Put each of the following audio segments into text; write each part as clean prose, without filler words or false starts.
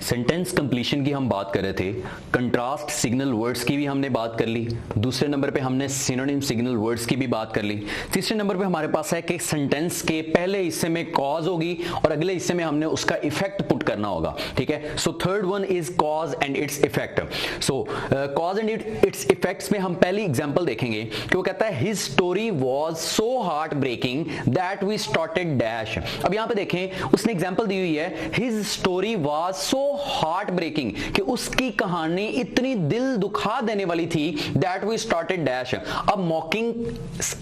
Sentence completion की हम बात कर रहे थे, कंट्रास्ट सिग्नल वर्ड्स की भी हमने बात कर ली, दूसरे नंबर पे हमने सिनोनिम सिग्नल वर्ड्स की भी बात कर ली, तीसरे नंबर पे हमारे पास है कि सेंटेंस के पहले हिस्से में कॉज होगी और अगले हिस्से में हमने उसका इफेक्ट पुट करना होगा। ठीक है, so third one is cause and its effect. So cause and its effects में हम पहली एग्जांपल देखेंगे कि वो कहता है his story was so heart breaking that we started dash. अब यहां पे देखें, उसने एग्जांपल दी हुई है his story was so heart breaking, कि उसकी कहानी इतनी दिल दुखा देने वाली थी, दैट वी स्टार्टेड डैश। अब मॉकिंग,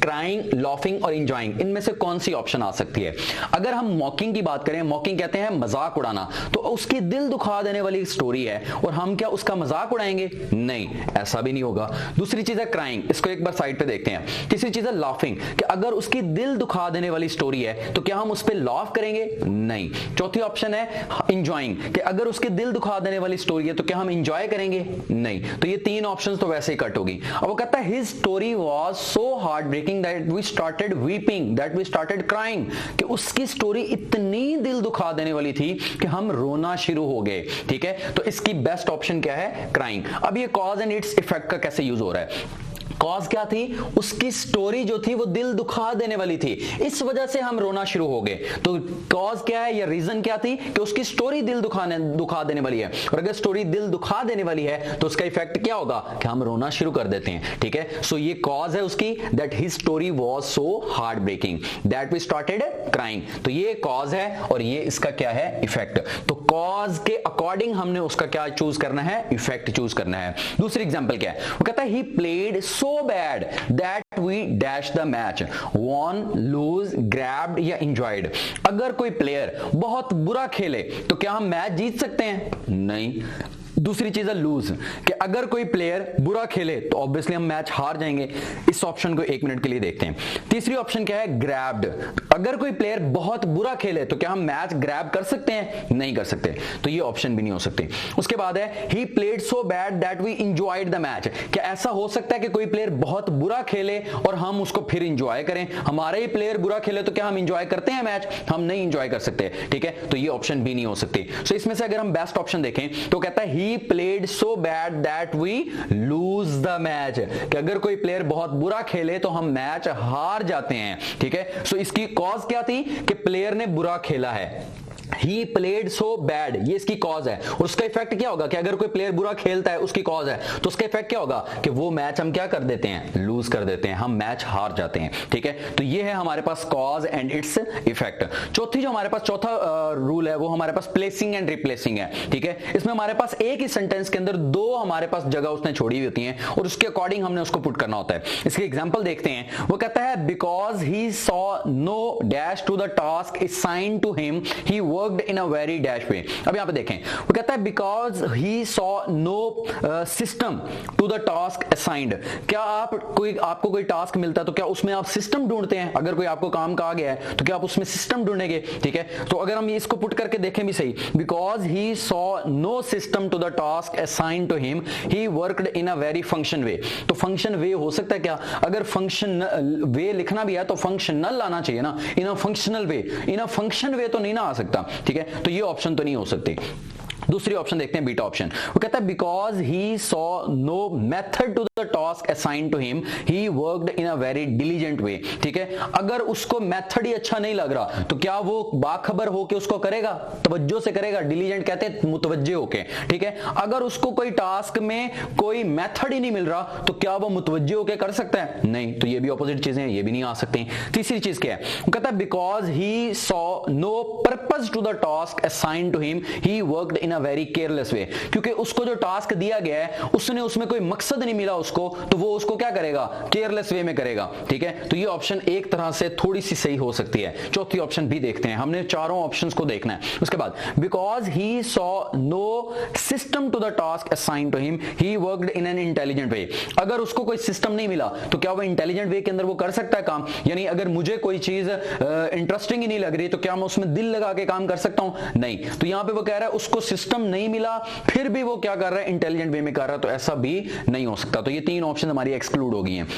क्राइंग, लाफिंग और एंजॉयिंग, इनमें से कौन सी ऑप्शन आ सकती है? अगर हम मॉकिंग की बात करें, मॉकिंग कहते हैं मजाक उड़ाना, तो उसकी दिल दुखा देने वाली स्टोरी है और हम क्या उसका मजाक उड़ाएंगे? नहीं, ऐसा भी नहीं होगा। दूसरी चीज है क्राइंग, इसको एक बार साइड पे देखते हैं। तीसरी चीज है लाफिंग, कि अगर उसकी दिल दुखा देने वाली स्टोरी है तो क्या हम उस पर लाफ करेंगे? नहीं। चौथी ऑप्शन है एंजॉयिंग, कि अगर उसके दिल दुखा देने वाली स्टोरी है तो क्या हम एंजॉय करेंगे? नहीं। तो ये तीन ऑप्शंस तो वैसे ही कट होगी। अब वो कहता है his story was so heart breaking that we started weeping, that we started crying, कि उसकी स्टोरी इतनी दिल दुखा देने वाली थी कि हम रोना शुरू हो गए। ठीक है, तो इसकी बेस्ट ऑप्शन क्या है? क्राइंग। अब ये कॉज एंड इट्स इफेक्ट का कैसे यूज हो रहा है? कॉज क्या थी? उसकी स्टोरी जो थी वो दिल दुखा देने वाली थी, इस वजह से हम रोना शुरू हो गए। तो कॉज क्या है या रीजन क्या थी? कि उसकी स्टोरी दिल दुखा देने वाली है, और अगर स्टोरी दिल दुखा देने वाली है तो उसका इफेक्ट क्या होगा? कि हम रोना शुरू कर देते हैं। ठीक है, सो ये कॉज है उसकी, that his story was so heart breaking that we started crying. तो ये कॉज है और ये इसका क्या है? इफेक्ट। तो कॉज के अकॉर्डिंग हमने उसका क्या चूज करना है? इफेक्ट चूज करना है। दूसरी एग्जांपल क्या है? वो कहता है he played so bad that we dash the match, won, lose, grabbed या enjoyed। अगर कोई प्लेयर बहुत बुरा खेले तो क्या हम मैच जीत सकते हैं? नहीं। दूसरी चीज है लूज, कि अगर कोई प्लेयर बुरा खेले तो ऑब्वियसली हम मैच हार जाएंगे। इस ऑप्शन को एक मिनट के लिए देखते हैं। तीसरी ऑप्शन क्या है? ग्रैब्ड, अगर कोई प्लेयर बहुत बुरा खेले तो क्या हम मैच ग्रैब कर सकते हैं? नहीं कर सकते, तो ये ऑप्शन भी नहीं हो सकते। उसके बाद है he played so bad that we enjoyed the match, क्या ऐसा हो सकता है कि कोई प्लेयर बहुत बुरा खेले और हम उसको फिर एंजॉय करें? हमारे ही प्लेयर बुरा खेले तो क्या हम एंजॉय करते हैं मैच? हम नहीं एंजॉय कर सकते। ठीक है, तो ये ऑप्शन भी नहीं हो सकती। सो इसमें से अगर हम बेस्ट ऑप्शन देखें तो कहता है he played so bad that we lose the match, कि अगर कोई प्लेयर बहुत बुरा खेले तो हम मैच हार जाते हैं। ठीक है, सो इसकी कॉज क्या थी? कि प्लेयर ने बुरा खेला है। He played so bad, ये इसकी कॉज है, और उसका इफेक्ट क्या होगा? कि अगर कोई प्लेयर बुरा खेलता है, उसकी कॉज है, तो उसका इफेक्ट क्या होगा? कि वो मैच हम क्या कर देते हैं? लूज कर देते हैं, हम मैच हार जाते हैं। ठीक है, तो ये है हमारे पास कॉज एंड इट्स इफेक्ट। चौथी जो हमारे पास चौथा रूल है वो हमारे पास प्लेसिंग एंड रिप्लेसिंग है। ठीक है, इसमें हमारे पास एक ही सेंटेंस के अंदर दो हमारे पास जगह उसने छोड़ी होती है और उसके अकॉर्डिंग हमने उसको पुट करना होता है। इसकी एग्जाम्पल देखते हैं। वो कहता है because he saw no dash to the task assigned to him, he worked in a very dash way. अब यहां पे देखें, वो कहता है because he saw no system to the task assigned. क्या आपको कोई टास्क मिलता है तो क्या उसमें आप सिस्टम ढूंढते हैं? अगर कोई आपको काम कहा गया है तो क्या आप उसमें सिस्टम ढूंढेंगे? ठीक है, तो अगर हम इसको पुट करके देखें भी सही, because he saw no system to the task assigned to him, he worked in a very function way. तो फंक्शन वे हो सकता है क्या? अगर फंक्शन वे लिखना भी है तो फंक्शनल आना चाहिए ना, इन a functional way. In a function way तो नहीं ना आ सकता। ठीक है, तो ये ऑप्शन तो नहीं हो सकती। दूसरी ऑप्शन देखते हैं, बीटा ऑप्शन। वो कहता है because he saw no method to the task assigned to him, he worked in a very diligent way. ठीक है, अगर उसको मेथड ही अच्छा नहीं लग रहा तो क्या वो बाखबर होके उसको करेगा? तवज्जो से करेगा। डिलीजेंट कहते हैं मुतवज्जे होके। ठीक है, अगर उसको कोई टास्क में कोई मेथड ही नहीं मिल रहा तो क्या वो मुतवज्जे होके कर सकता है? नहीं, तो ये भी ऑपोजिट चीजें हैं, ये भी नहीं आ सकती। तीसरी चीज क्या है? वो कहता है because he saw no purpose to the task assigned to him, he worked in very careless way, क्योंकि उसको जो टास्क दिया गया है उसने उसमें कोई मकसद नहीं मिला उसको, तो वो उसको क्या करेगा? केयरलेस वे में करेगा। ठीक है, तो ये ऑप्शन एक तरह से थोड़ी सी सही हो सकती है। चौथी ऑप्शन भी देखते हैं, हमने चारों ऑप्शंस को देखना है। उसके बाद because he saw no system to the task assigned to him, he worked in an intelligent way. अगर उसको कोई सिस्टम नहीं मिला तो क्या वो इंटेलिजेंट वे के अंदर वो कर सकता है काम? यानी अगर मुझे कोई चीज इंटरेस्टिंग ही नहीं लग रही तो क्या मैं उसमें दिल लगा के काम कर सकता हूं? नहीं। तो यहां पे वो कह रहा है उसको सिस्टम नहीं मिला फिर भी वो क्या कर रहा है? इंटेलिजेंट वे में कर रहा है, तो ऐसा भी नहीं हो सकता। तो ये तीन ऑप्शन हमारी एक्सक्लूड हो गई हैं।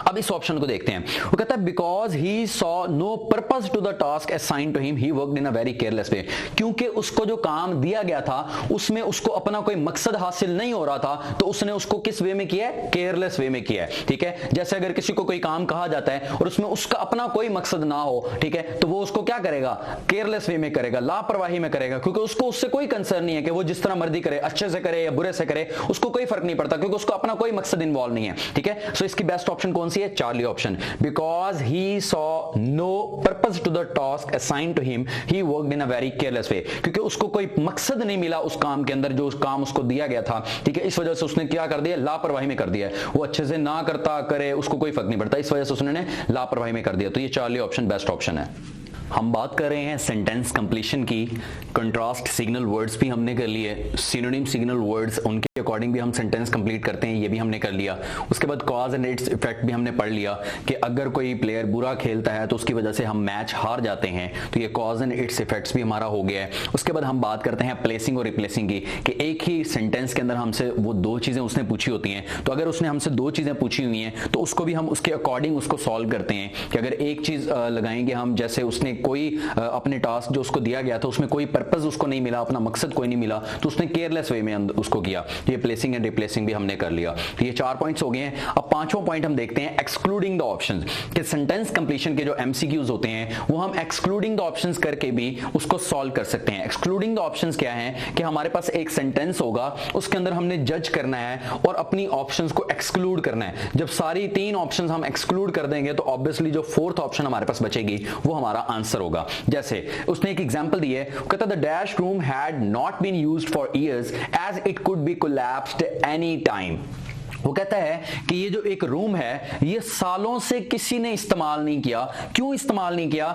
अब इस ऑप्शन को देखते हैं। वो कहता है because he saw no purpose to the task assigned to him he worked in a very careless way. क्योंकि उसको जो काम दिया गया था उसमें उसको अपना कोई मकसद हासिल नहीं हो रहा था, तो उसने उसको किस वे में किया है? केयरलेस वे में किया है। ठीक है, जैसे अगर किसी को कोई काम कहा जाता है और उसमें उसका अपना कोई मकसद ना हो, ठीक है, तो वो उसको क्या करेगा? केयरलेस वे में करेगा, लापरवाही में करेगा, क्योंकि उसको उससे कोई कंसर्न नहीं है कि वो जिस तरह मर्जी करे, अच्छे से करे या बुरे से करे, उसको कोई फर्क नहीं पड़ता, क्योंकि उसको अपना कोई मकसद इन्वॉल्व नहीं है। ठीक है, सो इसकी बेस्ट ऑप्शन कौन सी है? Charlie option. Because he saw no purpose to the task assigned to him he worked in a very careless way. क्योंकि उसको कोई मकसद नहीं मिला उस काम के अंदर, जो उस काम उसको दिया गया था। ठीक है, इस वजह से उसने क्या कर दिया? लापरवाही में कर दिया। वो अच्छे से ना करता करे, उसको कोई फर्क नहीं पड़ता, इस वजह से उसने लापरवाही में कर दिया। तो ये चार्ली ऑप्शन बेस्ट ऑप्शन है। हम बात कर रहे हैं सेंटेंस कंप्लीशन की। कंट्रास्ट सिग्नल वर्ड्स भी हमने कर लिए, सिनोनिम सिग्नल वर्ड्स उनके अकॉर्डिंग भी हम सेंटेंस कंप्लीट करते हैं, ये भी हमने कर लिया। उसके बाद कॉज एंड इट्स इफेक्ट भी हमने पढ़ लिया कि अगर कोई प्लेयर बुरा खेलता है तो उसकी वजह से हम मैच हार जाते हैं, तो ये कॉज एंड इट्स इफेक्ट्स भी हमारा हो गया है। उसके बाद हम बात करते हैं प्लेसिंग और रिप्लेसिंग की, कि एक ही सेंटेंस के अंदर हमसे वो दो चीजें उसने पूछी होती हैं, तो अगर उसने हमसे दो चीजें पूछी हुई हैं तो उसको भी हम उसके अकॉर्डिंग उसको सॉल्व करते हैं। कि अगर एक चीज लगाएंगे हम, जैसे उसने कोई अपने टास्क जो उसको दिया गया था उसमें कोई पर्पस उसको नहीं मिला, अपना मकसद कोई नहीं मिला, तो उसने केयरलेस वे में उसको किया। ये प्लेसिंग एंड रिप्लेसिंग भी हमने कर लिया। तो ये 4 पॉइंट्स हो गए हैं। अब 5वां पॉइंट हम देखते हैं एक्सक्लूडिंग द ऑप्शंस, कि सेंटेंस कंप्लीशन के जो एमसीक्यूज होते हैं वो हम एक्सक्लूडिंग द ऑप्शंस करके भी उसको सॉल्व कर सकते हैं। एक्सक्लूडिंग द ऑप्शंस क्या है? कि हमारे पास एक सेंटेंस होगा, उसके अंदर हमने जज करना है और अपनी ऑप्शंस को एक्सक्लूड करना है। जब सारी 3 ऑप्शंस हम एक्सक्लूड कर देंगे तो ऑब्वियसली जो 4th ऑप्शन हमारे पास बचेगी वो हमारा आंसर होगा। जैसे उसने एक एग्जांपल दी है, कहता the dash room had not been used for years as it could be collapsed any time. वो कहता है कि ये जो एक रूम है ये सालों से किसी ने इस्तेमाल नहीं किया। क्यों इस्तेमाल नहीं किया?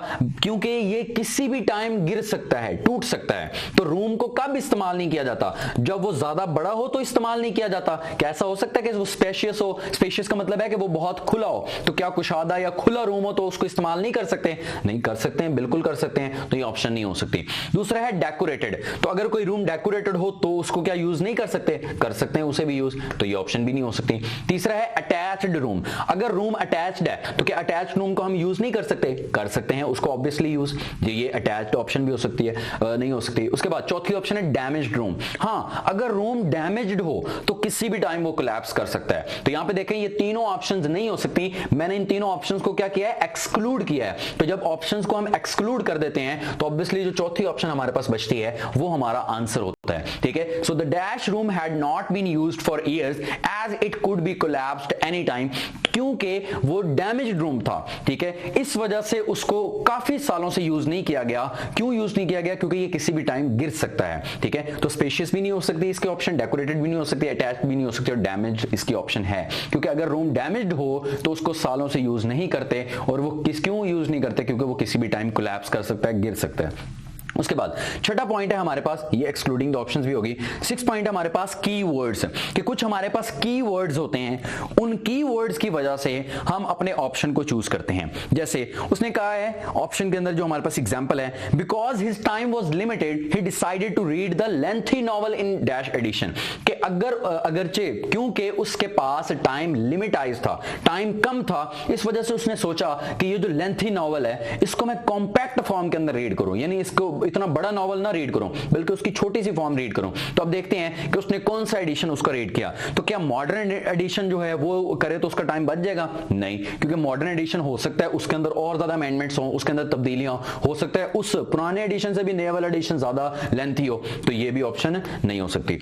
क्योंकि ये किसी भी टाइम गिर सकता है, टूट सकता है। तो रूम को कब इस्तेमाल नहीं किया जाता? जब वो ज्यादा बड़ा हो तो इस्तेमाल नहीं किया जाता। कैसा हो सकता है कि वो स्पेशियस हो? स्पेशियस का मतलब है कि वो बहुत खुला हो। तो क्या कुशादा या खुला रूम हो तो उसको इस्तेमाल नहीं कर सकते? नहीं कर सकते हैं, बिल्कुल कर सकते हैं। तो ये ऑप्शन नहीं हो सकती। दूसरा है डेकोरेटेड, तो अगर कोई रूम डेकोरेटेड हो तो उसको क्या यूज नहीं कर सकते? कर सकते हैं उसे भी यूज, तो ये ऑप्शन भी नहीं हो सकती। तीसरा है अटैच्ड रूम, अगर रूम अटैच्ड है तो क्या अटैच्ड रूम को हम यूज नहीं कर सकते? कर सकते हैं उसको ऑब्वियसली यूज। ये अटैच्ड ऑप्शन भी हो सकती है, नहीं हो सकती। उसके बाद चौथी ऑप्शन है डैमेज्ड रूम। हाँ, अगर रूम डैमेज्ड हो तो किसी भी टाइम वो कोलैप्स कर सकता है। तो यहां पे देखें ये तीनों ऑप्शंस नहीं हो सकती। मैंने इन तीनों ऑप्शंस को क्या किया है? एक्सक्लूड किया है। तो जब ऑप्शंस को हम एक्सक्लूड कर देते हैं तो ऑब्वियसली जो चौथी ऑप्शन हमारे पास बचती है वो हमारा आंसर होता है। ठीक है, so the dash room had not been used for years as it could be collapsed any time, क्योंकि वो डैमेज्ड रूम था। ठीक है, इस वजह से उसको काफी सालों से यूज नहीं किया गया। क्यों यूज नहीं किया गया? क्योंकि ये किसी भी टाइम गिर सकता है। ठीक है, तो स्पेशियस भी नहीं हो सकती इसके ऑप्शन, डेकोरेटेड भी नहीं हो सकती, अटैच्ड भी नहीं हो सकती और डैमेज इसकी ऑप्शन है। क्योंकि अगर रूम डैमेज्ड हो तो उसको सालों से यूज नहीं करते, और वो क्यों यूज नहीं करते? क्योंकि वो किसी भी टाइम कोलैप्स कर सकता है, गिर सकता है। उसके बाद छठा पॉइंट है हमारे पास, ये एक्सक्लूडिंग द ऑप्शंस भी होगी। 6 पॉइंट हमारे पास कीवर्ड्स, कि कुछ हमारे पास कीवर्ड्स होते हैं, उन कीवर्ड्स की वजह से हम अपने ऑप्शन को चूज करते हैं। जैसे उसने कहा है ऑप्शन के अंदर जो हमारे पास एग्जांपल है, because his time was limited he decided to read the lengthy novel in dash edition, कि अगरचे क्योंकि उसके पास टाइम लिमिटाइज था, टाइम कम था, इस वजह से उसने सोचा कि ये जो लेंथी नॉवल है इसको मैं कॉम्पैक्ट फॉर्म के अंदर रीड करूं, यानी इसको इतना बड़ा नॉवल ना रीड करूं बल्कि उसकी छोटी सी फॉर्म रीड करूं। तो अब देखते हैं कि उसने कौन सा एडिशन उसका रीड किया। तो क्या मॉडर्न एडिशन जो है वो करे तो उसका टाइम बच जाएगा? नहीं, क्योंकि मॉडर्न एडिशन हो सकता है उसके अंदर और ज्यादा अमेंडमेंट्स हो, उसके अंदर तब्दीलियां हो सकता है उस पुराने एडिशन से भी नया वाला एडिशन ज्यादा लेंथी हो, तो ये भी ऑप्शन नहीं हो सकती।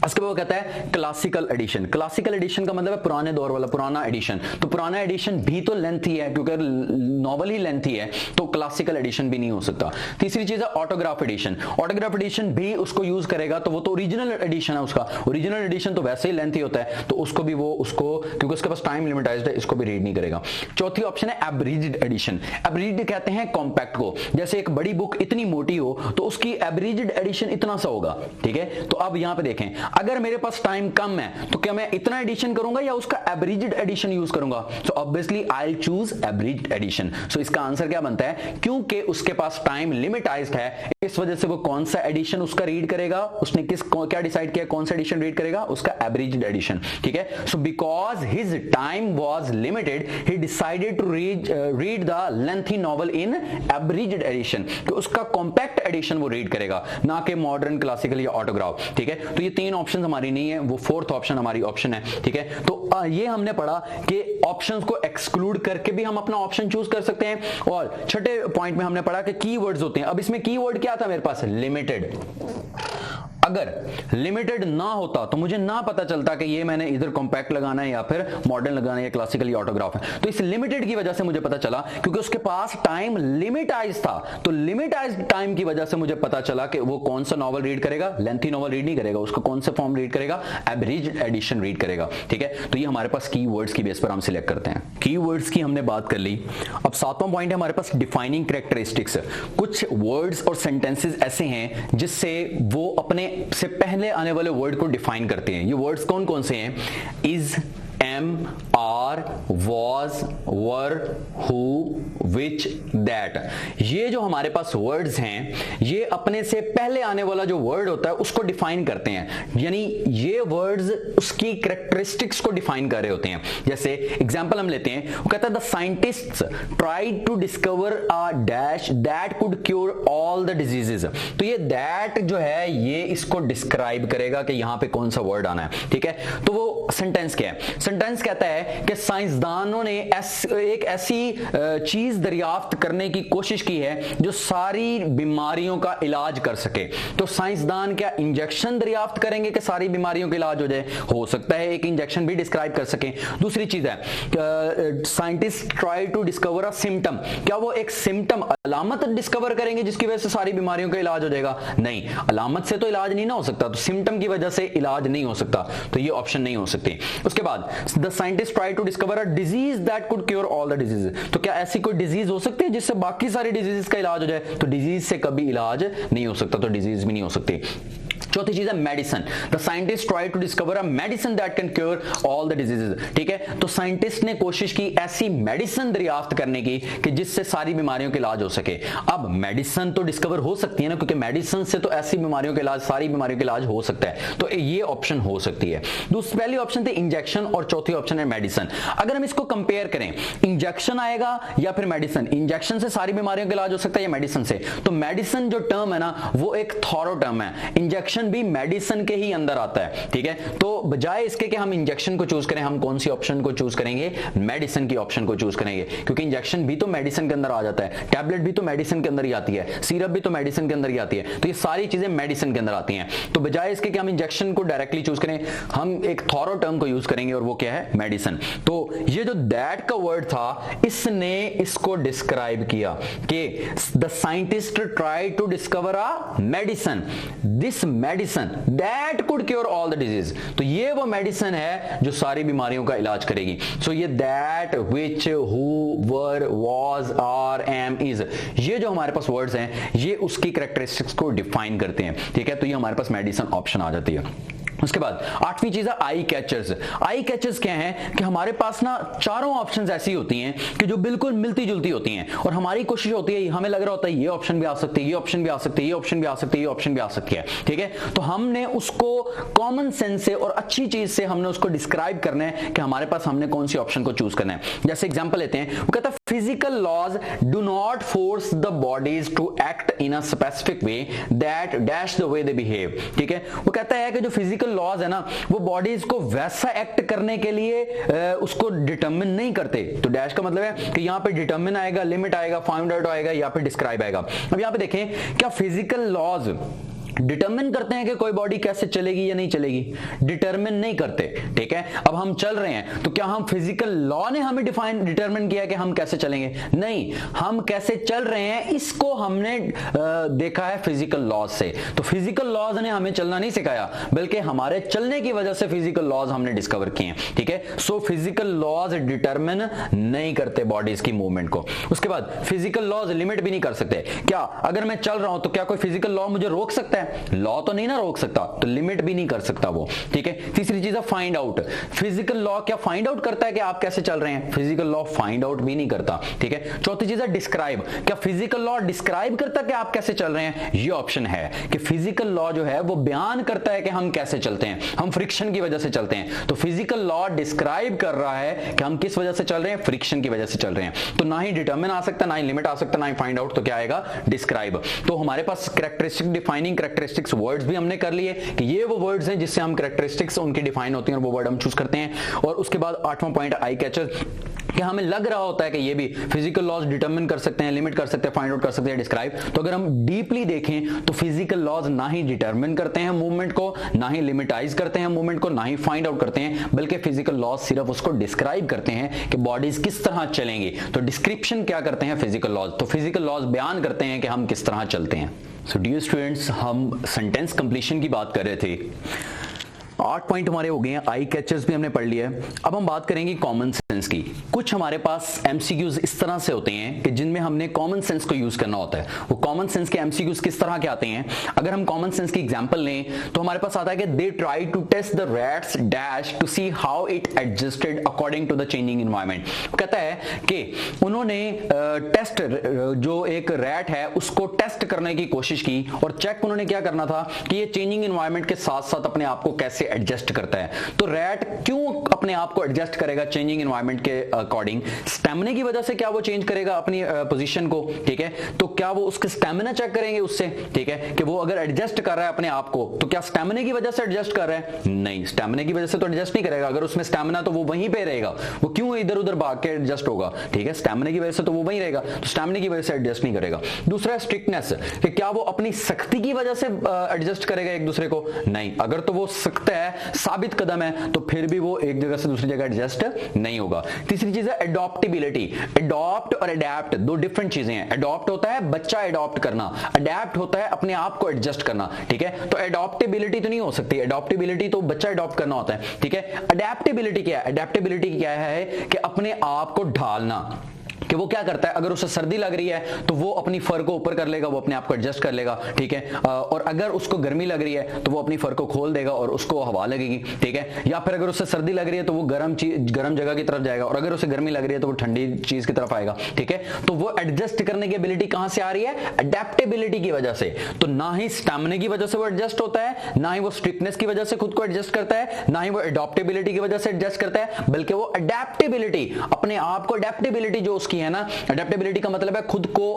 उसके बाद वो कहता है क्लासिकल एडिशन। क्लासिकल एडिशन का मतलब है पुराने दौर वाला, पुराना एडिशन। तो पुराना एडिशन भी तो लेंथी है, क्योंकि नॉवल ही लेंथी है, तो क्लासिकल एडिशन भी नहीं हो सकता। तीसरी चीज है ऑटोग्राफ एडिशन। ऑटोग्राफ एडिशन भी उसको यूज करेगा तो वो तो ओरिजिनल एडिशन है उसका, ओरिजिनल एडिशन तो वैसे ही लेंथी होता है, तो उसको भी वो उसको, क्योंकि उसके पास टाइम लिमिटाइज्ड है, इसको भी रीड नहीं करेगा। चौथी ऑप्शन है एब्रिज्ड एडिशन। एब्रिज्ड कहते हैं कॉम्पैक्ट को, जैसे एक बड़ी बुक इतनी मोटी हो तो उसकी एब्रिज्ड एडिशन इतना सा होगा। ठीक है, तो अब यहां पे देखें, अगर मेरे पास टाइम कम है तो क्या मैं इतना एडिशन करूंगा या उसका एब्रिज्ड एडिशन यूज करूंगा? So obviously I will choose abridged edition. So इसका आंसर क्या बनता है? क्योंकि उसके पास टाइम लिमिटाइज्ड है, इस वजह से वो कौन सा एडिशन उसका रीड करेगा, उसने क्या डिसाइड किया कौन सा एडिशन रीड करेगा? उसका एब्रिज्ड एडिशन। ठीक है, so because his time was limited he decided to read the lengthy novel in abridged edition. तो उसका कॉम्पैक्ट एडिशन वो रीड करेगा, ना कि मॉडर्न, क्लासिकल या ऑटोग्राफ। ठीक है, तो ये तीन ऑप्शन हमारी नहीं है, वो फोर्थ ऑप्शन हमारी ऑप्शन है। ठीक है, तो ये हमने पढ़ा कि ऑप्शंस को एक्सक्लूड करके भी हम अपना ऑप्शन चूज कर सकते हैं। और छठे पॉइंट में हमने पढ़ा कि कीवर्ड्स होते हैं। अब इसमें कीवर्ड क्या था मेरे पास? लिमिटेड। अगर लिमिटेड ना होता तो मुझे ना पता चलता कि ये मैंने इधर कॉम्पैक्ट लगाना है या फिर मॉडर्न लगाना है या क्लासिकल या ऑटोग्राफ है। तो इस लिमिटेड की वजह से मुझे पता चला, क्योंकि उसके पास टाइम लिमिटाइज था, तो लिमिटाइज टाइम की वजह से मुझे पता चला कि वो कौन सा नॉवल रीड करेगा, लेंथी नॉवल रीड नहीं करेगा, उसका कौन सा फॉर्म रीड करेगा? एब्रिज्ड एडिशन रीड करेगा। ठीक है, तो ये हमारे पास कीवर्ड्स की बेस पर हम सिलेक्ट करते हैं। कीवर्ड्स की हमने बात कर ली। अब सातवां पॉइंट है हमारे पास डिफाइनिंग कैरेक्टरिस्टिक्स। कुछ वर्ड्स और सेंटेंसेस ऐसे हैं जिससे वो अपने से पहले आने वाले वर्ड को डिफाइन करते हैं। ये वर्ड्स कौन कौन से हैं? Is, am, are, was, were, who, which, that. ये जो हमारे पास वर्ड्स हैं, ये अपने से पहले आने वाला जो वर्ड होता है उसको डिफाइन करते हैं, यानी ये वर्ड्स उसकी कैरेक्टरिस्टिक्स को डिफाइन कर रहे होते हैं। जैसे एग्जांपल हम लेते हैं, वो कहता है the scientists tried to discover a dash that could cure all the diseases. तो ये दैट जो है ये इसको डिस्क्राइब करेगा कि यहां पे कौन सा वर्ड आना है। ठीक है, तो वो सेंटेंस क्या है? सेंटेंस कहता है कि साइंसदानों ने एक ऐसी चीज दरियाफ्त करने की कोशिश की है जो सारी बीमारियों का इलाज कर सके। तो साइंसदान क्या इंजेक्शन दरियाफ्त करेंगे कि सारी बीमारियों का इलाज हो जाए? हो सकता है एक इंजेक्शन भी डिस्क्राइब कर सके। दूसरी चीज है scientist try to discover a symptom. क्या वो एक सिम्टम, अलामत डिस्कवर करेंगे जिसकी वजह से सारी बीमारियों का इलाज हो जाएगा? नहीं, अलामत से तो इलाज नहीं ना हो सकता, तो सिम्टम की वजह से इलाज नहीं हो सकता, तो ये ऑप्शन नहीं हो सकती। उसके बाद the scientist try to discover a disease that could cure all the disease. तो क्या ऐसी कोई डिजीज हो सकती है जिससे बाकी सारी डिजीज का इलाज हो जाए? तो डिजीज से कभी इलाज नहीं हो सकता, तो डिजीज भी नहीं हो सकती। चौथी चीज है medicine. The scientist try to discover a medicine that can cure all the diseases. ठीक है, तो साइंटिस्ट ने कोशिश की ऐसी मेडिसिन दरियाफ्त करने की कि जिससे सारी बीमारियों का इलाज हो सके। अब मेडिसिन तो डिस्कवर हो सकती है ना, क्योंकि मेडिसिन से तो ऐसी बीमारियों का इलाज, सारी बीमारियों का इलाज हो सकता है, तो ये ऑप्शन हो सकती है। पहली ऑप्शन थी इंजेक्शन और चौथी ऑप्शन है मेडिसिन। अगर हम इसको कंपेयर करें, इंजेक्शन आएगा या फिर मेडिसिन, इंजेक्शन से सारी बीमारियों का इलाज हो सकता है या मेडिसिन से? तो मेडिसिन जो टर्म है ना वो एक थॉरो टर्म है, इंजेक्शन भी मेडिसिन के ही अंदर आता है। ठीक है, तो बजाय इसके कि हम इंजेक्शन को चूज करें, हम कौन सी ऑप्शन को चूज करेंगे? मेडिसिन की ऑप्शन को चूज करेंगे, क्योंकि इंजेक्शन भी तो मेडिसिन के अंदर आ जाता है, टैबलेट भी तो मेडिसिन के अंदर ही आती है, सिरप भी तो मेडिसिन के अंदर ही आती है, तो ये सारी चीजें मेडिसिन के अंदर आती हैं। तो बजाय इसके कि हम इंजेक्शन को डायरेक्टली चूज करें, हम एक थॉरो टर्म को यूज करेंगे और वो क्या है? मेडिसिन। तो ये जो दैट का वर्ड था, इसने इसको डिस्क्राइब किया कि the scientist try to discover a medicine, this medicine that could cure all the disease. तो ये वो मेडिसिन है जो सारी बीमारियों का इलाज करेगी। सो ये that, which, who, were, was, are, am, is, ये जो हमारे पास वर्ड्स हैं ये उसकी कैरेक्टरिस्टिक्स को डिफाइन करते हैं। ठीक है, तो ये हमारे पास मेडिसिन ऑप्शन आ जाती है। उसके बाद आठवीं चीज है आई कैचर्स। आई कैचर्स क्या है कि हमारे पास ना चारों ऑप्शंस ऐसी होती हैं कि जो बिल्कुल मिलती जुलती होती हैं, और हमारी कोशिश होती है, हमें लग रहा होता है ये ऑप्शन भी आ सकती है, ये ऑप्शन भी आ सकती है, ये ऑप्शन भी आ सकती है, ये ऑप्शन भी आ सकती है। ठीक है, तो हमने उसको कॉमन सेंस से और अच्छी चीज से हमने उसको डिस्क्राइब करना है कि हमारे पास हमने कौन सी ऑप्शन को चूज करना है। जैसे एग्जांपल लेते हैं, वो कहता है physical laws do not force the bodies to act in a specific way that dash the way they behave. ठीक है, वो कहता है कि जो फिजिकल लॉज है ना वो बॉडीज को वैसा एक्ट करने के लिए उसको डिटरमिन नहीं करते। तो डैश का मतलब है कि यहां पे डिटरमिन आएगा, लिमिट आएगा, फाइंड आउट आएगा, या फिर डिस्क्राइब आएगा। अब यहां पे देखें, क्या फिजिकल लॉज डिटरमिन करते हैं कि कोई बॉडी कैसे चलेगी या नहीं चलेगी? डिटरमिन नहीं करते। ठीक है, अब हम चल रहे हैं तो क्या हम फिजिकल लॉ ने हमें डिटरमिन किया कि हम कैसे चलेंगे? नहीं, हम कैसे चल रहे हैं इसको हमने देखा है फिजिकल लॉज से। तो फिजिकल लॉज ने हमें चलना नहीं सिखाया, बल्कि हमारे चलने की वजह से फिजिकल लॉज हमने डिस्कवर किए हैं। ठीक है, सो फिजिकल लॉज डिटरमिन नहीं करते बॉडीज की मूवमेंट को। उसके बाद फिजिकल लॉज लिमिट भी नहीं कर सकते। क्या अगर मैं चल रहा हूं तो क्या कोई फिजिकल लॉ मुझे रोक सकता है? है, लॉ तो नहीं ना रोक सकता, तो लिमिट भी नहीं कर सकता वो, ठीक है। तीसरी चीज है फाइंड आउट। फिजिकल लॉ क्या फाइंड आउट करता है कि आप कैसे चल रहे हैं? फिजिकल लॉ फाइंड आउट भी नहीं करता, ठीक है। चौथी चीज है डिस्क्राइब। क्या फिजिकल लॉ डिस्क्राइब करता है कि आप कैसे चल रहे हैं? ये ऑप्शन है कि फिजिकल लॉ जो है वो बयान करता है कि हम कैसे चलते हैं, हम फ्रिक्शन की वजह से चलते हैं। तो फिजिकल लॉ डिस्क्राइब कर रहा है कि हम किस वजह से चल रहे हैं, फ्रिक्शन की वजह से चल रहे हैं। तो ना ही डिटरमिन आ सकता, ना ही लिमिट आ सकता, ना ही फाइंड आउट, तो क्या आएगा? डिस्क्राइब। तो हमारे पास कैरेक्टरिस्टिक, डिफाइनिंग कैरेक्टरिस्टिक्स वर्ड्स भी हमने कर लिए कि ये वो वर्ड्स हैं जिससे हम कैरेक्टरिस्टिक्स उनकी डिफाइन होती हैं और वो वर्ड हम चूज करते हैं। और उसके बाद 8वां पॉइंट आई कैचर, कि हमें लग रहा होता है कि ये भी फिजिकल लॉज डिटरमिन कर सकते हैं, लिमिट कर सकते हैं, फाइंड आउट कर सकते हैं, डिस्क्राइब। तो अगर हम डीपली देखें तो फिजिकल लॉज ना ही डिटरमिन करते हैं मूवमेंट को, ना ही लिमिटाइज करते हैं मूवमेंट को, ना ही फाइंड आउट करते हैं, बल्कि फिजिकल लॉज सिर्फ उसको डिस्क्राइब करते हैं कि बॉडीज किस तरह चलेंगी। तो डिस्क्रिप्शन क्या करते हैं? Physical laws. तो फिजिकल लॉज बयान करते हैं कि हम किस तरह चलते हैं। सो डियर स्टूडेंट्स, हम सेंटेंस कंप्लीशन की बात कर रहे थे। 8 पॉइंट हमारे हो गए हैं, आई कैचर्स भी हमने पढ़ लिया है। अब हम बात करेंगे कॉमन सेंस की। कुछ हमारे पास एमसीक्यूज इस तरह से होते हैं कि जिनमें हमने कॉमन सेंस को यूज करना होता है। वो कॉमन सेंस के एमसीक्यूज किस तरह के आते हैं? अगर हम कॉमन सेंस की एग्जांपल लें तो हमारे पास आता है कि they try to test the rats dash to see how it adjusted according to the changing environment. कहता है कि उन्होंने टेस्ट, जो एक रैट है उसको टेस्ट करने की कोशिश की और चेक उन्होंने क्या करना था कि ये चेंजिंग एनवायरनमेंट के साथ साथ अपने आप को कैसे एडजस्ट करता है। तो रैट क्यों अपने आप को एडजस्ट करेगा चेंजिंग एनवायरनमेंट के अकॉर्डिंग? स्टैमिना की वजह से क्या वो चेंज करेगा अपनी पोजीशन को, ठीक है। तो क्या वो उसके स्टैमिना चेक करेंगे उससे, ठीक है, कि वो अगर एडजस्ट कर रहा है अपने आप को तो क्या स्टैमिना की वजह से एडजस्ट कर रहा है? नहीं, स्टैमिना की वजह से तो एडजस्ट नहीं करेगा। अगर उसमें स्टैमिना तो वो वहीं पे रहेगा, वो क्यों इधर उधर भाग के एडजस्ट होगा, ठीक है। स्टैमिना की वजह से तो वो वहीं रहेगा, तो स्टैमिना की वजह से एडजस्ट नहीं करेगा। दूसरा स्ट्रिक्टनेस, कि क्या वो अपनी सख्ती की वजह से एडजस्ट करेगा एक दूसरे को? नहीं, अगर तो वो सख्त है, साबित कदम है, तो फिर भी वो एक जगह से दूसरी जगह एडजस्ट नहीं होगा। तीसरी चीज है एडॉप्टेबिलिटी। एडॉप्ट और अडैप्ट दो डिफरेंट चीजें हैं। एडॉप्ट होता है बच्चा एडॉप्ट करना, अडैप्ट होता है अपने आप को एडजस्ट करना, ठीक है। तो एडॉप्टेबिलिटी तो नहीं हो सकती, एडॉप्टेबिलिटी तो बच्चा एडॉप्ट करना होता है, ठीक है। अडैप्टेबिलिटी क्या है? अडैप्टेबिलिटी क्या है कि अपने आप को ढालना, कि वो क्या करता है, अगर उसे सर्दी लग रही है तो वो अपनी फर को ऊपर कर लेगा, वो अपने आप को एडजस्ट कर लेगा, ठीक है। और अगर उसको गर्मी लग रही है तो वो अपनी फर को खोल देगा और उसको हवा लगेगी, ठीक है। या फिर अगर उसे सर्दी लग रही है तो वो गर्म जगह की तरफ जाएगा, और अगर उसे गर्मी लग रही है तो वो ठंडी चीज की तरफ आएगा, ठीक है। तो वो एडजस्ट करने की एबिलिटी कहां से आ रही है? अडेप्टेबिलिटी की वजह से। तो ना ही स्टैमिना की वजह से वो एडजस्ट होता है, ना ही वो स्ट्रिक्टनेस की वजह से खुद को एडजस्ट करता है, ना ही वो एडॉप्टेबिलिटी की वजह से एडजस्ट करता है, बल्कि वो अडेप्टेबिलिटी, अपने आप को अडेप्टेबिलिटी जो उसकी है ना, अडेप्टेबिलिटी का मतलब है खुद को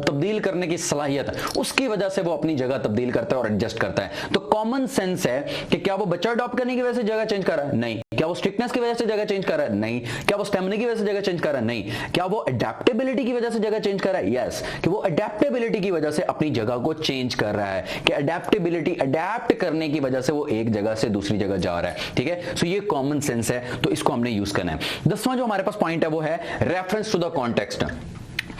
तब्दील करने की सलाहियत, उसकी वजह से वो अपनी जगह तब्दील करता है और एडजस्ट करता है। तो कॉमन सेंस है कि क्या वो बच्चा अडॉप्ट करने की वजह से जगह चेंज कर रहा है? नहीं। क्या वो स्ट्रिक्टनेस की वजह से जगह चेंज कर रहा है? नहीं। क्या वो स्टैमिना की वजह से जगह चेंज कर रहा है? नहीं। क्या वो अडेप्टेबिलिटी की वजह से जगह चेंज कर रहा है? यस, कि वो अडेप्टेबिलिटी की वजह से अपनी जगह को चेंज कर रहा है, कि अडेप्टेबिलिटी, अडेप्ट करने की वजह से वो एक जगह से दूसरी जगह जा रहा है, ठीक है। सो ये कॉमन सेंस है, तो इसको हमने यूज करना है। 10वां जो हमारे पास पॉइंट है वो है रेफरेंस टू द कॉन्टेक्स्ट।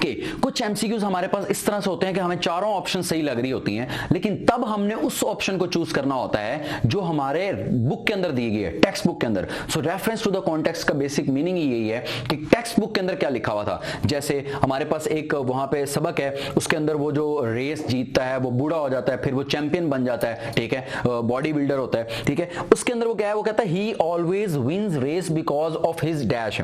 कि कुछ एमसीक्यूज हमारे पास इस तरह से होते हैं कि हमें चारों ऑप्शन सही लग रही होती हैं, लेकिन तब हमने उस ऑप्शन को चूज करना होता है जो हमारे बुक के अंदर दी गई है, टेक्स्ट बुक के अंदर। सो रेफरेंस टू द कॉन्टेक्स्ट का बेसिक मीनिंग ही यही है कि टेक्स्ट बुक के अंदर क्या लिखा हुआ था। जैसे हमारे पास एक वहां पे सबक है, उसके अंदर वो जो रेस जीतता है वो बूढ़ा हो जाता है, फिर वो चैंपियन बन जाता है, ठीक है, बॉडी बिल्डर होता है, ठीक है। उसके अंदर वो क्या है, वो कहता है he always wins race because of his dash.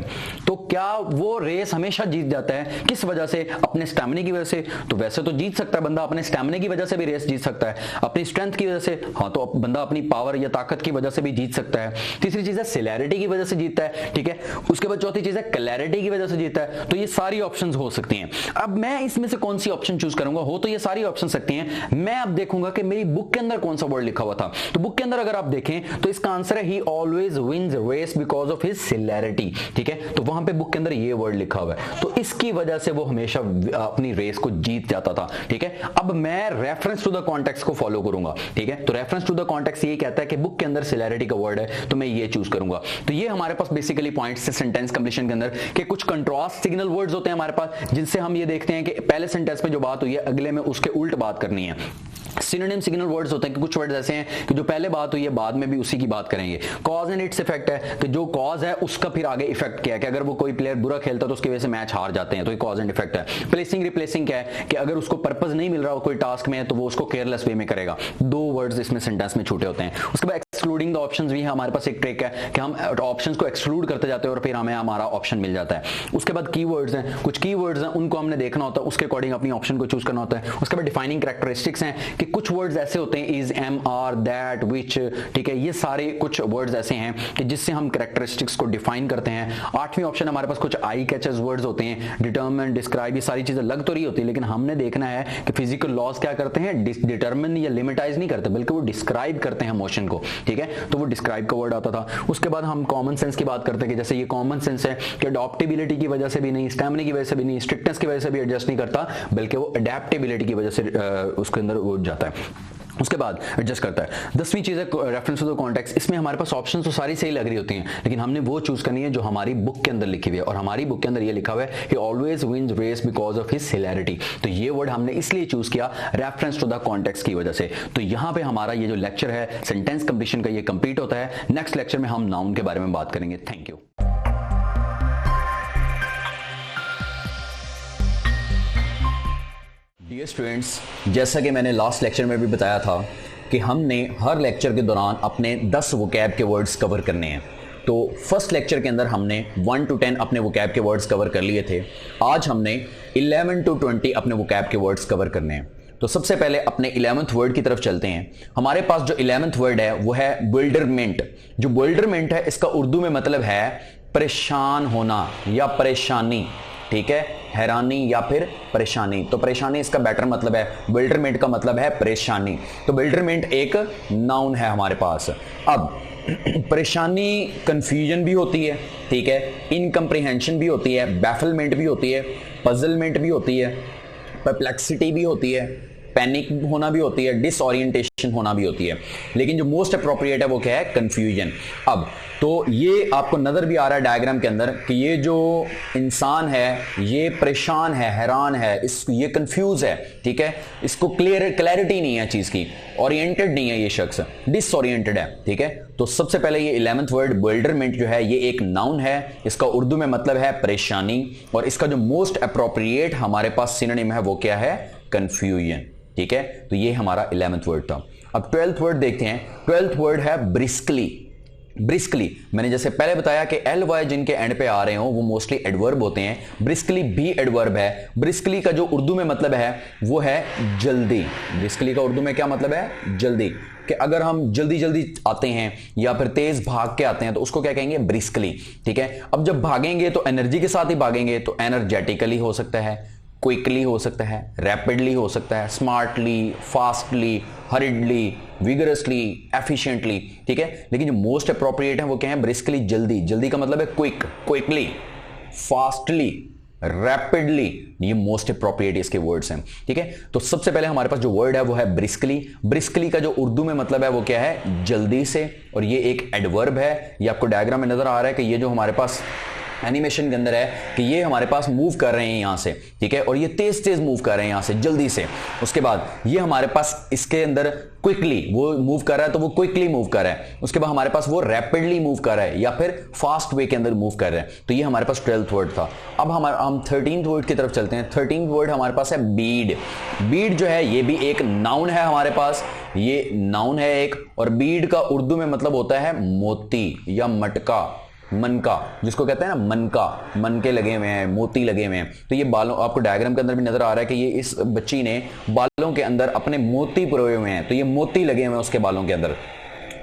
तो क्या वो रेस हमेशा जीत जाता है, किस वजह से? अपने स्टैमिना की वजह से। तो वैसे तो जीत सकता है बंदा, अपने स्टैमिना की वजह से भी रेस जीत सकता है, अपनी स्ट्रेंथ की वजह से, हाँ, तो बंदा अपनी पावर या ताकत की वजह से भी जीत सकता है। तीसरी चीज है सिलैरिटी की वजह से जीतता है, ठीक है। उसके बाद चौथी चीज है क्लैरिटी की वजह से जीतता है। तो ये सारी ऑप्शंस हो सकती हैं। अब मैं इसमें से कौन सी ऑप्शन चूज करूंगा? हो तो ये सारी ऑप्शन सकती हैं, मैं अब देखूंगा कि मेरी बुक के अंदर कौन सा वर्ड लिखा हुआ था। तो बुक के अंदर अगर आप देखें तो इसका आंसर है he always wins race because of his celerity, ठीक है। तो वहां पे बुक के अंदर ये वर्ड लिखा हुआ है, तो इसकी वजह से वो हमेशा अपनी रेस को जीत जाता था, ठीक है। अब मैं रेफरेंस टू द कॉन्टेक्स्ट को फॉलो करूंगा, ठीक है। तो रेफरेंस टू द कॉन्टेक्स्ट ये कहता है कि बुक के अंदर सिलैरिटी का वर्ड है, तो मैं ये चूज करूंगा। तो ये हमारे पास बेसिकली पॉइंट्स है सेंटेंस कंप्लीशन के अंदर, कि कुछ कंट्रास्ट सिग्नल वर्ड्स होते हैं हमारे पास, जिनसे हम ये देखते हैं कि पहले सेंटेंस में जो बात हुई है अगले में उसके उल्ट बात करनी है। सिनोनिम सिग्नल वर्ड्स होते हैं कि कुछ वर्ड्स ऐसे हैं कि जो पहले बात हुई है बाद में भी उसी की बात करेंगे। कॉज एंड इट्स इफेक्ट है कि जो कॉज है उसका फिर आगे इफेक्ट क्या है कि अगर वो कोई प्लेयर बुरा खेलता है तो उसकी वजह से मैच हार जाते हैं, तो ये कॉज एंड इफेक्ट है। प्लेसिंग रिप्लेसिंग क्या है कि अगर उसको पर्पस नहीं मिल रहा हो कोई टास्क में तो वो उसको केयरलेस वे में करेगा। दो वर्ड्स इसमें सेंटेंस में छूटे होते हैं। उसके बाद एक्सक्लूडिंग द ऑप्शंस भी हमारे पास एक ट्रिक है कि हम ऑप्शंस को एक्सक्लूड करते जाते हैं और फिर हमें हमारा ऑप्शन मिल जाता है। उसके बाद कीवर्ड्स हैं, कुछ कीवर्ड्स हैं उनको हमने देखना होता है, उसके अकॉर्डिंग अपनी ऑप्शन को चूज करना होता है। उसके बाद डिफाइनिंग कैरेक्टरिस्टिक्स हैं कि कुछ वर्ड्स ऐसे होते हैं इज, एम, आर, दैट, विच, ठीक है, ये सारे कुछ वर्ड्स ऐसे हैं कि जिससे हम कैरेक्टरिस्टिक्स को डिफाइन करते हैं। आठवीं ऑप्शन हमारे पास कुछ आई कैचर्स वर्ड्स होते हैं, डिटरमिन, डिस्क्राइब, ये सारी चीजें लग तो रही होती है लेकिन हमने देखना है कि फिजिकल लॉज क्या करते हैं, डिटरमिन या लिमिटाइज नहीं करते बल्कि वो डिस्क्राइब करते हैं मोशन को, ठीक है, तो वो डिस्क्राइब का वर्ड आता था। उसके बाद हम कॉमन सेंस की बात करते हैं कि जैसे ये कॉमन सेंस है कि अडॉप्टेबिलिटी की वजह से भी नहीं, स्टैमिना की वजह से भी नहीं, स्ट्रिक्टनेस की वजह से भी एडजस्ट नहीं करता बल्कि वो अडेप्टेबिलिटी की वजह से उसके अंदर वो जाता है, उसके बाद एडजस्ट करता है। 10वीं चीज है रेफरेंस टू द कॉन्टेक्स्ट। इसमें हमारे पास ऑप्शन तो सारी सही लग रही होती हैं लेकिन हमने वो चूज करनी है जो हमारी बुक के अंदर लिखी हुई है, और हमारी बुक के अंदर ये लिखा हुआ है he always wins race because of his hilarity. तो ये वर्ड हमने इसलिए चूज किया रेफरेंस टू द कॉन्टेक्स्ट की वजह से। तो यहां पे हमारा ये जो लेक्चर है सेंटेंस कंप्लीशन का ये कंप्लीट होता है। नेक्स्ट लेक्चर में हम नाउन के बारे में बात करेंगे। Thank you. डियर स्टूडेंट्स, जैसा कि मैंने लास्ट लेक्चर में भी बताया था कि हमने हर लेक्चर के दौरान अपने 10 वोकैब के वर्ड्स कवर करने हैं। तो फर्स्ट लेक्चर के अंदर हमने 1 to 10 अपने वोकैब के वर्ड्स कवर कर लिए थे। आज हमने 11 to 20 अपने वोकैब के वर्ड्स कवर करने हैं। तो सबसे पहले अपने 11th वर्ड की तरफ चलते हैं। हमारे पास जो 11th वर्ड है वो है बेविल्डरमेंट। जो बेविल्डरमेंट है इसका उर्दू में मतलब है परेशान होना या परेशानी, ठीक है, हैरानी या फिर परेशानी। तो परेशानी इसका बेटर मतलब है, बेविल्डरमेंट का मतलब है परेशानी। तो बेविल्डरमेंट एक नाउन है हमारे पास। अब परेशानी कंफ्यूजन भी होती है, ठीक है, इनकम्प्रिहेंशन भी होती है, बैफलमेंट भी होती है, पजलमेंट भी होती है, परप्लेक्सिटी भी होती है, पैनिक होना भी होती है, डिसओरिएंटेशन होना भी होती है। लेकिन जो मोस्ट अप्रोप्रिएट है वो क्या है, कंफ्यूजन। अब तो ये आपको नजर भी आ रहा है डायग्राम के अंदर कि ये जो इंसान है ये परेशान है, हैरान है, ये कंफ्यूज है, ठीक है, इसको क्लैरिटी नहीं है चीज की, ओरिएंटेड नहीं है, ये शख्स डिसओरिएंटेड है, ठीक है। तो सबसे पहले ये 11th वर्ड बेविल्डरमेंट जो है ये एक नाउन है, इसका उर्दू में मतलब है परेशानी, और इसका जो मोस्ट अप्रोप्रिएट हमारे पास सिनोनिम है वो क्या है, कंफ्यूजन, ठीक है। तो ये हमारा 11th वर्ड था। अब 12th वर्ड देखते हैं। 12th वर्ड है ब्रिस्कली। ब्रिस्कली मैंने जैसे पहले बताया कि एल वाई जिनके एंड पे आ रहे हो वो मोस्टली एडवर्ब होते हैं। ब्रिस्कली भी एडवर्ब है। ब्रिस्कली का जो उर्दू में मतलब है वो है जल्दी। ब्रिस्कली का उर्दू में क्या मतलब है, जल्दी, कि अगर हम जल्दी जल्दी आते हैं या फिर तेज भाग के आते हैं तो उसको क्या कहेंगे, ब्रिस्कली, ठीक है। अब जब भागेंगे तो एनर्जी के साथ ही भागेंगे, तो एनर्जेटिकली हो सकता है, क्विकली हो सकता है, रैपिडली हो सकता है, स्मार्टली, फास्टली, हरिडली, विगरसली, एफिशिएंटली, ठीक है। लेकिन जो मोस्ट अप्रोप्रिएट है वो क्या है, ब्रिस्कली, जल्दी। जल्दी का मतलब है क्विक, क्विकली, फास्टली, रैपिडली, ये मोस्ट अप्रोप्रिएट इसके वर्ड्स हैं, ठीक है। तो सबसे पहले हमारे पास जो वर्ड है वो है ब्रिस्कली। ब्रिस्कली का जो उर्दू में मतलब है वो क्या है, जल्दी से, और ये एक एडवर्ब है। ये आपको डायग्राम में नजर आ रहा है कि ये जो हमारे पास एनिमेशन के अंदर है कि ये हमारे पास मूव कर रहे हैं यहां से, ठीक है, और ये तेज तेज मूव कर रहे हैं यहां से, जल्दी से। उसके बाद ये हमारे पास इसके अंदर क्विकली वो मूव कर रहा है, तो वो क्विकली मूव कर रहा है। उसके बाद हमारे पास वो रैपिडली मूव कर रहा है या फिर फास्ट वे के अंदर मूव कर रहा है। तो ये हमारे पास 12th वर्ड था। अब हम 13th वर्ड की तरफ चलते हैं। 13th वर्ड हमारे पास है बीड। बीड जो है ये भी एक नाउन है हमारे पास, ये नाउन है एक, और बीड का उर्दू में मतलब होता है मोती या मटका, मनका, जिसको कहते हैं ना मनका, मनके लगे हुए हैं, मोती लगे हुए हैं। तो ये बालों, आपको डायग्राम के अंदर भी नजर आ रहा है कि ये इस बच्ची ने बालों के अंदर अपने मोती पुरोए हुए हैं, तो ये मोती लगे हुए हैं उसके बालों के अंदर।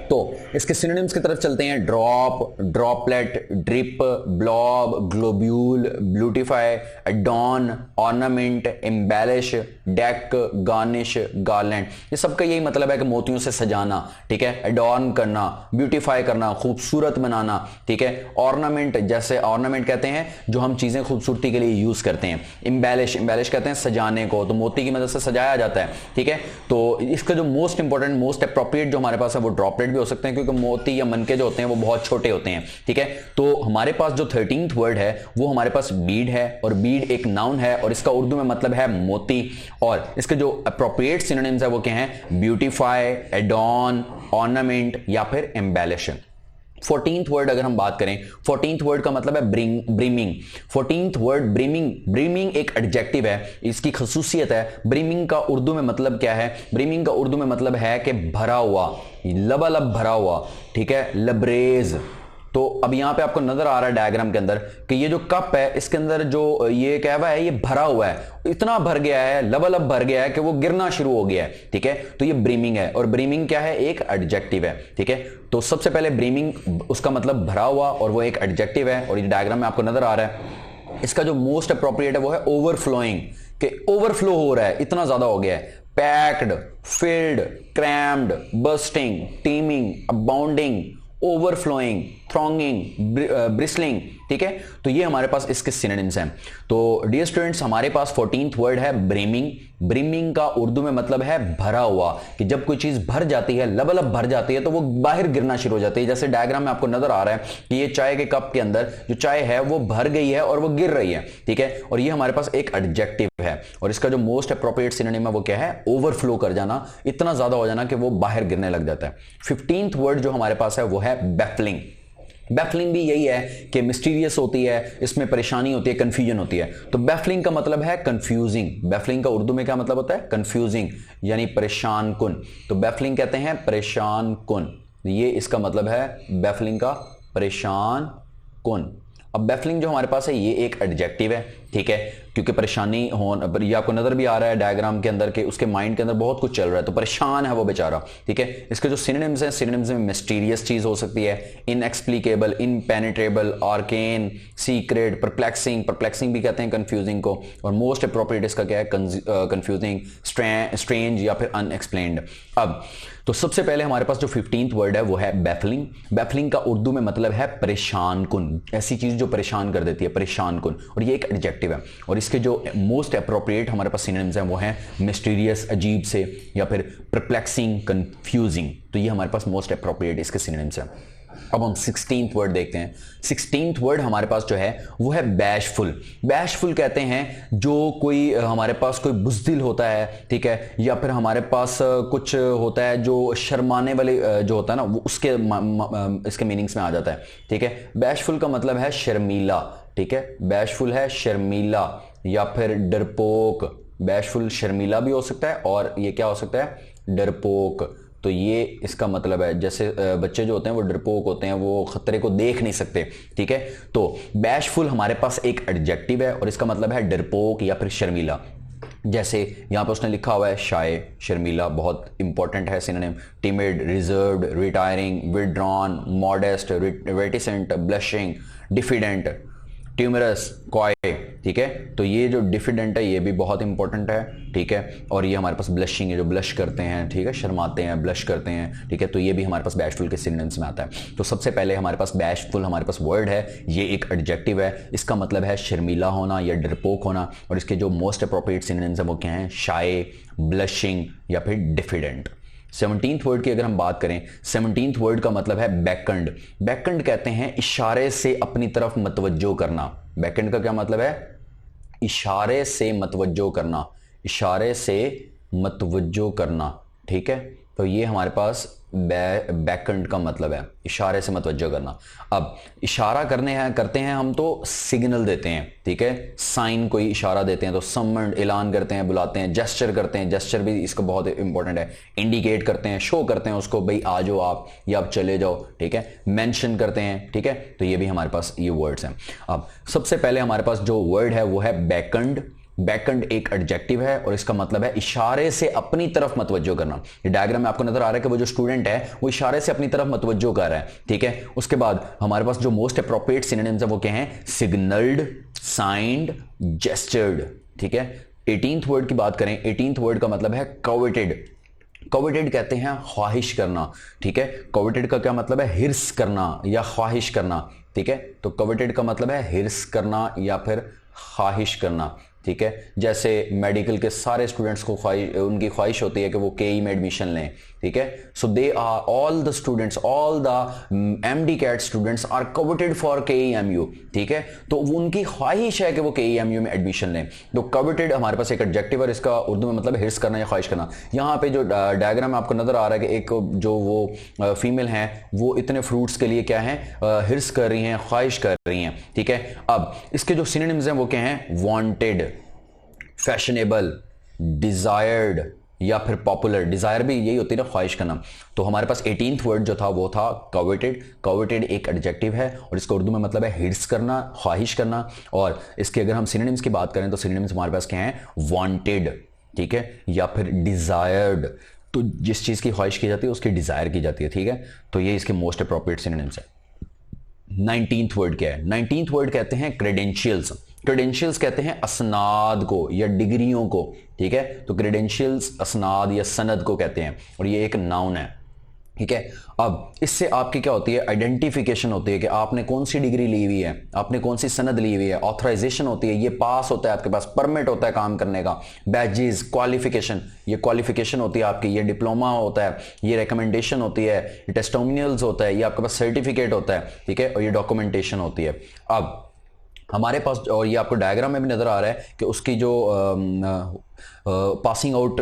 तो इसके सिनोनिम्स की तरफ चलते हैं। Drop, droplet, drip, blob, globule, beautify, add-on, ornament, embellish, deck, garnish, garland. ये सबका यही मतलब है कि मोतियों से सजाना, ठीक है, एडॉर्न करना, ब्यूटिफाई करना, खूबसूरत बनाना, ठीक है। ऑर्नामेंट, जैसे ऑर्नामेंट कहते हैं जो हम चीजें खूबसूरती के लिए यूज करते हैं। एम्बेलिश, एम्बेलिश कहते हैं सजाने को, तो मोती की मदद से सजाया जाता है, ठीक है। तो इसका जो मोस्ट इंपॉर्टेंट, मोस्ट अप्रोप्रिएट जो हमारे पास है वो ड्रॉपलेट भी हो सकते हैं क्योंकि मोती या मनके जो होते हैं वो बहुत छोटे होते हैं, ठीक है। तो हमारे पास जो 13th वर्ड है वो हमारे पास बीड है, और बीड एक नाउन है और इसका उर्दू में मतलब है मोती, और इसके जो अप्रोप्रिएट सिनोनिम्स है वो क्या हैं, ब्यूटीफाई, एडॉन, ऑर्नामेंट या फिर एम्बेलिश। 14th वर्ड अगर हम बात करें, 14th वर्ड का मतलब है ब्रीमिंग। 14th वर्ड ब्रीमिंग एक एडजेक्टिव है, इसकी खसूसियत है। ब्रीमिंग का उर्दू में मतलब क्या है, ब्रीमिंग का उर्दू में मतलब है कि भरा हुआ, लबालब भरा हुआ, ठीक है, लबरेज। तो अब यहां पे आपको नजर आ रहा है डायग्राम के अंदर कि ये जो कप है इसके अंदर जो ये कहवा है ये भरा हुआ है, इतना भर गया है, लबालब भर गया है कि वो गिरना शुरू हो गया है, ठीक है। तो ये ब्रीमिंग है, और ब्रीमिंग क्या है, एक एडजेक्टिव है, ठीक है। तो सबसे पहले ब्रीमिंग उसका मतलब भरा हुआ, और वो एक एडजेक्टिव है, और ये डायग्राम में आपको नजर आ रहा है। इसका जो मोस्ट अप्रोप्रिएट है वो है ओवरफ्लोइंग, कि ओवरफ्लो हो रहा है, इतना ज्यादा हो गया है। Packed, filled, crammed, bursting, teeming, abounding, overflowing, thronging, bristling, ठीक है। तो ये हमारे पास इसके सिनोनिम्स हैं। तो डियर स्टूडेंट्स, हमारे पास 14th वर्ड है ब्रीमिंग। ब्रीमिंग का उर्दू में मतलब है भरा हुआ, कि जब कोई चीज भर जाती है, लबालब भर जाती है, तो वो बाहर गिरना शुरू हो जाती है। जैसे डायग्राम में आपको नजर आ रहा है कि ये चाय के कप के अंदर जो चाय है वो भर गई है और वो गिर रही है, ठीक है। और ये हमारे पास एक एडजेक्टिव है, और इसका जो मोस्ट अप्रोप्रिएट सिनोनिम है वो क्या है, ओवरफ्लो कर जाना, इतना ज्यादा हो जाना कि वो बाहर गिरने लग जाता है। 15th वर्ड जो हमारे पास है वो है बैफलिंग। बैफलिंग भी यही है कि मिस्टीरियस होती है, इसमें परेशानी होती है, कंफ्यूजन होती है। तो बैफलिंग का मतलब है कंफ्यूजिंग। बैफलिंग का उर्दू में क्या मतलब होता है, कंफ्यूजिंग, यानी परेशान कुन। तो बैफलिंग कहते हैं परेशान कुन, ये इसका मतलब है बैफलिंग का, परेशान कुन। अब बैफलिंग जो हमारे पास है ये एक एडजेक्टिव है, ठीक है, क्योंकि परेशानी हो, ये आपको नजर भी आ रहा है डायग्राम के अंदर के उसके माइंड के अंदर बहुत कुछ चल रहा है, तो परेशान है वो बेचारा, ठीक है। इसके जो सिनोनिम्स हैं, सिनोनिम्स में मिस्टीरियस चीज हो सकती है, inexplicable, impenetrable, arcane, secret, perplexing, perplexing भी कहते हैं कंफ्यूजिंग को, और मोस्ट अप्रोप्रिएट इसका क्या है, कंफ्यूजिंग, स्ट्रेंज या फिर अनएक्सप्लेन्ड। अब तो सबसे पहले हमारे पास जो 15th वर्ड है वो है बैफलिंग। बैफलिंग का उर्दू में मतलब है परेशान कुन, ऐसी चीज जो परेशान कर देती है, परेशान कुन, और ये एक एडजेक्टिव है। और इसके जो मोस्ट अप्रोप्रिएट हमारे पास सिनोनिम्स हैं वो हैं मिस्टीरियस, अजीब से, या फिर परप्लेक्सिंग, कंफ्यूजिंग। तो ये हमारे पास मोस्ट अप्रोप्रिएट इसके सिनोनिम्स हैं। अब हम 16th वर्ड देखते हैं। 16th वर्ड हमारे पास जो है वो है बैशफुल। बैशफुल कहते हैं जो कोई हमारे पास कोई बुज़दिल होता है, ठीक है, या फिर हमारे पास कुछ होता है जो शर्माने वाले जो होता है ना, वो उसके इसके मीनिंग्स में आ जाता है, ठीक है। बैशफुल का मतलब है शर्मीला, ठीक है, बैशफुल है शर्मीला या फिर डरपोक। बैशफुल शर्मीला भी हो सकता है, और ये क्या हो सकता है, डरपोक। तो ये इसका मतलब है, जैसे बच्चे जो होते हैं वो डरपोक होते हैं, वो खतरे को देख नहीं सकते, ठीक है। तो बैशफुल हमारे पास एक एडजेक्टिव है और इसका मतलब है डरपोक या फिर शर्मीला। जैसे यहां पर उसने लिखा हुआ है शाय, शर्मीला बहुत इंपॉर्टेंट है synonym. Timid, reserved, retiring, withdrawn, modest, reticent, blushing, diffident, timorous, coy, ठीक है। तो ये जो डिफिडेंट है ये भी बहुत इंपॉर्टेंट है, ठीक है। और ये हमारे पास ब्लशिंग है, जो ब्लश करते हैं, ठीक है, शर्माते हैं, ब्लश करते हैं, ठीक है। तो ये भी हमारे पास बैशफुल के सिनोनिम्स में आता है। तो सबसे पहले हमारे पास बैशफुल हमारे पास वर्ड है, ये एक एडजेक्टिव है, इसका मतलब है शर्मीला होना या डरपोक होना, और इसके जो मोस्ट अप्रोप्रिएट सिनोनिम्स हैं वो क्या हैं, शाय, ब्लशिंग या फिर डिफिडेंट। 17th वर्ड की अगर हम बात करें, 17th वर्ड का मतलब है बैकंड। बैकंड कहते हैं इशारे से अपनी तरफ मतवज्जो करना। बैकंड का क्या मतलब है, इशारे से मतवज्जो करना, इशारे से मतवज्जो करना, ठीक है। तो ये हमारे पास बैकंड का मतलब है इशारे से मतवज्जो करना। अब इशारा करते हैं हम तो सिग्नल देते हैं, ठीक है, साइन कोई इशारा देते हैं तो समन, ऐलान करते हैं, बुलाते हैं, जेस्चर करते हैं, जेस्चर भी इसका बहुत इंपॉर्टेंट है, इंडिकेट करते हैं, शो करते हैं उसको, भाई आ जाओ आप या आप चले जाओ, ठीक है, मेंशन करते हैं, ठीक है। तो ये भी हमारे पास ये वर्ड्स हैं। अब सबसे पहले हमारे पास जो वर्ड है वो है बैकंड। बैकंड एक एडजेक्टिव है और इसका मतलब है इशारे से अपनी तरफ मतवज्जो करना। ये डायग्राम में आपको नजर आ रहा है कि वो जो स्टूडेंट है वो इशारे से अपनी तरफ मतवज्जो कर रहा है, ठीक है। उसके बाद हमारे पास जो मोस्ट अप्रोप्रिएट सिनोनिम्स है वो क्या हैं, सिग्नल्ड, साइंड, जेस्चर्ड, ठीक है। 18th वर्ड की बात करें, 18th वर्ड का मतलब है कॉवेटेड। कॉवेटेड कहते हैं ख्वाहिश करना, ठीक है। कॉवेटेड का क्या मतलब है, हिर्स करना या ख्वाहिश करना, ठीक है। तो कॉवेटेड का मतलब है हिर्स करना या फिर ख्वाहिश करना, ठीक है, जैसे मेडिकल के सारे स्टूडेंट्स को उनकी ख्वाहिश होती है कि वो केई में एडमिशन लें, ठीक है। So they are all the students, all the MD CAT students are coveted for KEMU, ठीक है। तो उनकी ख्वाहिश है कि वो केईएमयू में एडमिशन लें। तो कवेटेड हमारे पास एक एडजेक्टिव है, इसका उर्दू में मतलब हिर्स करना या ख्वाहिश करना। यहाँ पे जो डायग्राम आपको नजर आ रहा है कि एक जो वो फीमेल है वो इतने फ्रूट्स के लिए क्या है, हिर्स कर रही हैं, ख्वाहिश कर रही हैं, ठीक है। अब इसके जो सिनोनिम्स हैं वो क्या हैं, वांटेड, फैशनेबल, डिजायर्ड या फिर पॉपुलर। डिजायर भी यही होती है ना, ख्वाहिश का नाम। तो हमारे पास 18th वर्ड जो था वो था कवेटेड। कवेटेड एक एडजेक्टिव है और इसका उर्दू में मतलब है हिर्स करना, ख्वाहिश करना। और इसके अगर हम सिनोनिम्स की बात करें तो सिनोनिम्स हमारे पास क्या हैं, वांटेड, ठीक है, या फिर डिजायर्ड। तो जिस चीज की ख्वाहिश की जाती है उसकी डिजायर की जाती है, ठीक है। तो ये इसके मोस्ट अप्रोप्रिएट सिनोनिम्स है। 19th वर्ड क्या है, 19th वर्ड कहते हैं क्रेडेंशियल्स। क्रेडेंशियल्स कहते हैं असनाद को या डिग्रियों को, ठीक है। तो क्रेडेंशियल्स असनाद या सनद को कहते हैं और ये एक नाउन है, ठीक है। अब इससे आपकी क्या होती है, आइडेंटिफिकेशन होती है कि आपने कौन सी डिग्री ली हुई है, आपने कौन सी सनद ली हुई है। ऑथराइजेशन होती है, ये पास होता है आपके पास, परमिट होता है काम करने का। बैजेस, क्वालिफिकेशन, ये क्वालिफिकेशन होती है आपकी, ये डिप्लोमा होता है, ये रिकमेंडेशन होती है, ये टेस्टिमोनियल्स होता है, ये आपके पास सर्टिफिकेट होता है, ठीक है, और ये डॉक्यूमेंटेशन होती है। अब हमारे पास, और ये आपको डायग्राम में भी नजर आ रहा है कि उसकी जो पासिंग आउट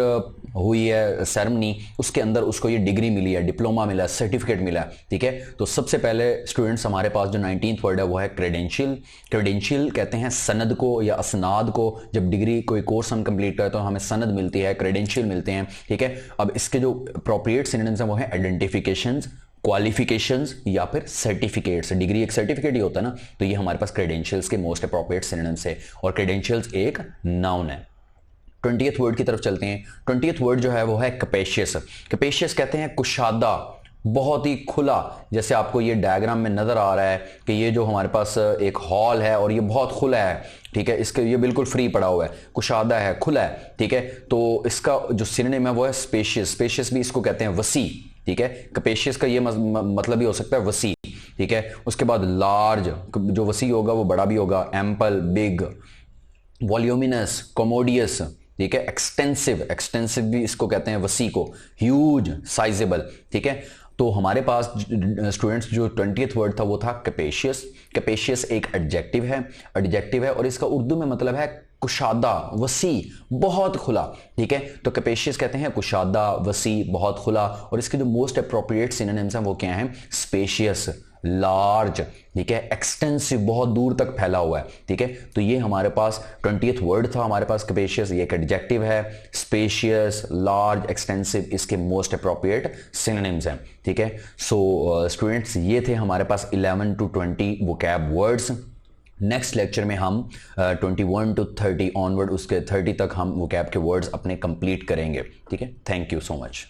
हुई है सेरेमनी, उसके अंदर उसको ये डिग्री मिली है, डिप्लोमा मिला है, सर्टिफिकेट मिला है, ठीक है। तो सबसे पहले स्टूडेंट्स हमारे पास जो 19th वर्ड है वो है क्रेडेंशियल। क्रेडेंशियल कहते हैं सनद को या असनाद को। जब डिग्री कोई कोर्स हम कंप्लीट करें तो हमें सनद मिलती है, क्रेडेंशियल मिलते हैं, ठीक है। अब इसके जो अप्रोप्रिएट सिनोनिम्स हैं वो है आइडेंटिफिकेशंस, क्वालिफिकेशंस या फिर सर्टिफिकेट्स। डिग्री एक सर्टिफिकेट ही होता है ना, तो ये हमारे पास क्रेडेंशियल्स के मोस्ट अप्रोप्रिएट सिनोनिम्स है और क्रेडेंशियल्स एक नाउन है। 20th वर्ड की तरफ चलते हैं। 20th वर्ड जो है वो है कैपेशियस। कैपेशियस कहते हैं कुशादा, बहुत ही खुला। जैसे आपको ये डायग्राम में नजर आ रहा है कि ये जो हमारे पास एक हॉल है और ये बहुत खुला है, ठीक है, इसके ये बिल्कुल फ्री पड़ा हुआ है, कुशादा है, खुला है, ठीक है। तो इसका जो सिनोनिम है वो है स्पेशियस। स्पेशियस भी इसको कहते हैं वसी, ठीक है। कैपेशियस का ये मतलब भी हो सकता है वसी, ठीक है। उसके बाद लार्ज, जो वसी होगा वो बड़ा भी होगा, एम्पल, बिग, वॉल्यूमिनस, कॉमोडियस, ठीक है। एक्सटेंसिव, एक्सटेंसिव भी इसको कहते हैं वसी को, ह्यूज, साइजेबल, ठीक है। तो हमारे पास स्टूडेंट्स जो 20th वर्ड था वो था कैपेशियस। कैपेशियस एक एडजेक्टिव है, एडजेक्टिव है और इसका उर्दू में मतलब है कुशादा, वसी, बहुत खुला, ठीक है। तो कैपेशियस कहते हैं कुशादा, वसी, बहुत खुला। और इसके जो मोस्ट अप्रोप्रिएट सिनोनिम्स हैं वो क्या हैं, स्पेशियस, लार्ज, ठीक है, एक्सटेंसिव, बहुत दूर तक फैला हुआ है, ठीक है। तो ये हमारे पास 20th वर्ड था हमारे पास कैपेशियस, ये एक एडजेक्टिव है। स्पेशियस, लार्ज, एक्सटेंसिव इसके मोस्ट अप्रोप्रिएट सिनोनिम्स हैं, ठीक है। सो स्टूडेंट्स ये थे हमारे पास 11 to 20 vocab words. Next lecture में हम 21 to 30 ऑनवर्ड, उसके 30 तक हम वोकैब के वर्ड्स अपने कंप्लीट करेंगे, ठीक है। Thank you so much.